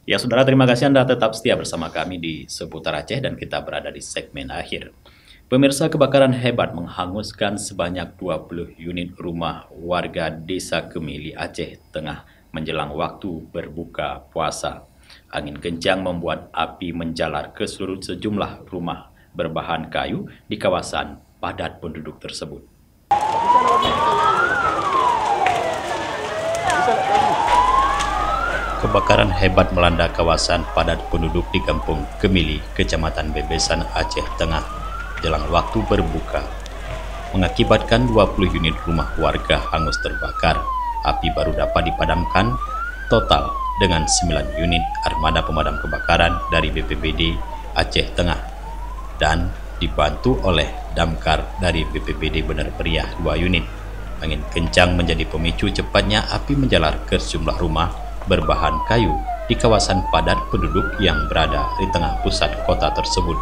Ya saudara, terima kasih Anda tetap setia bersama kami di Seputar Aceh dan kita berada di segmen akhir. Pemirsa, kebakaran hebat menghanguskan sebanyak 20 unit rumah warga Desa Kemili, Aceh Tengah menjelang waktu berbuka puasa. Angin kencang membuat api menjalar ke seluruh sejumlah rumah berbahan kayu di kawasan padat penduduk tersebut. Kebakaran hebat melanda kawasan padat penduduk di Kampung Kemili, Kecamatan Bebesan, Aceh Tengah, jelang waktu berbuka, mengakibatkan 20 unit rumah warga hangus terbakar. Api baru dapat dipadamkan total dengan 9 unit armada pemadam kebakaran dari BPBD Aceh Tengah dan dibantu oleh damkar dari BPBD Bener Meriah 2 unit. Angin kencang menjadi pemicu cepatnya api menjalar ke sejumlah rumah berbahan kayu di kawasan padat penduduk yang berada di tengah pusat kota tersebut.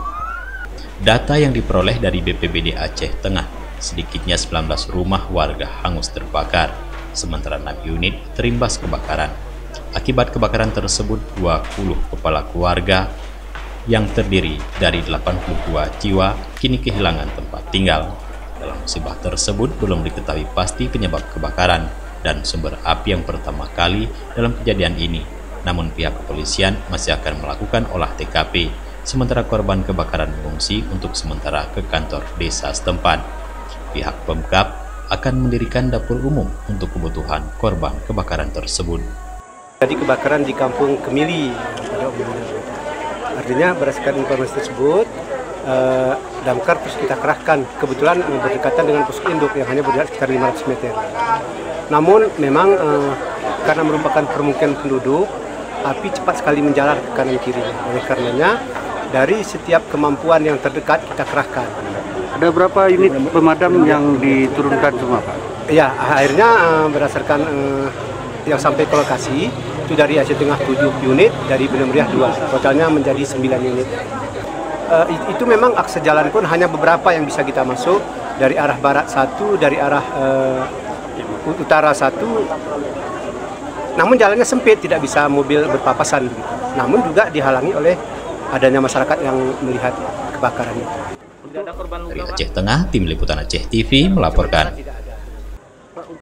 Data yang diperoleh dari BPBD Aceh Tengah, sedikitnya 19 rumah warga hangus terbakar, sementara 6 unit terimbas kebakaran. Akibat kebakaran tersebut, 20 kepala keluarga yang terdiri dari 82 jiwa kini kehilangan tempat tinggal. Dalam musibah tersebut belum diketahui pasti penyebab kebakaran dan sumber api yang pertama kali dalam kejadian ini. Namun pihak kepolisian masih akan melakukan olah TKP, sementara korban kebakaran mengungsi untuk sementara ke kantor desa setempat. Pihak Pemkab akan mendirikan dapur umum untuk kebutuhan korban kebakaran tersebut. Jadi kebakaran di Kampung Kemili, artinya berdasarkan informasi tersebut, damkar terus kita kerahkan, kebetulan berdekatan dengan posko induk yang hanya berjarak sekitar 500 meter. Namun memang karena merupakan permukiman penduduk, api cepat sekali menjalar ke kanan kiri. Oleh karenanya, dari setiap kemampuan yang terdekat kita kerahkan. Ada berapa unit pemadam yang diturunkan semua, Pak? Ya, akhirnya berdasarkan yang sampai ke lokasi, itu dari Aceh Tengah 7 unit, dari Bener Meriah 2. Totalnya menjadi 9 unit. Itu memang akses jalan pun hanya beberapa yang bisa kita masuk, dari arah barat 1, dari arah utara 1, namun jalannya sempit, tidak bisa mobil berpapasan. Namun juga dihalangi oleh adanya masyarakat yang melihat kebakaran itu. Dari Aceh Tengah, Tim Liputan Aceh TV melaporkan.